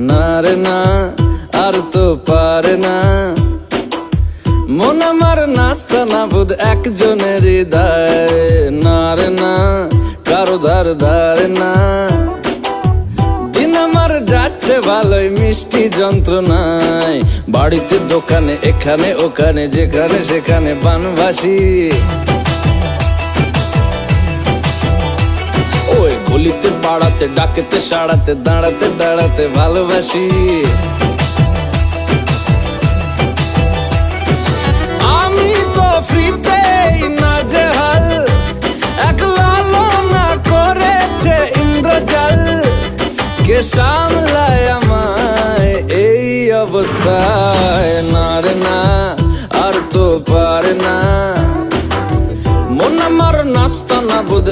না রে না, আর তো পারে না মন আমার নাস্তা না বুধ একজনের হৃদয়। না রে না, কারো ধার ধারে না, দিন আমার যাচ্ছে ভালোই মিষ্টি যন্ত্রণায়। বাড়িতে দোকানে এখানে ওখানে যেখানে সেখানে বানভাসি, ওই গলিতে পাড়াতে ডাকেতে সাড়াতে দাঁড়াতে দাঁড়াতে ভালোবাসি। আমি তো ফ্রিতেই নাজেহাল, এক লালনা করেছে ইন্দ্রজাল। কে সামলায় আমায় এই অবস্থায়? না রে না, আর তো পারে না মন আমার নাস্তা না বুধ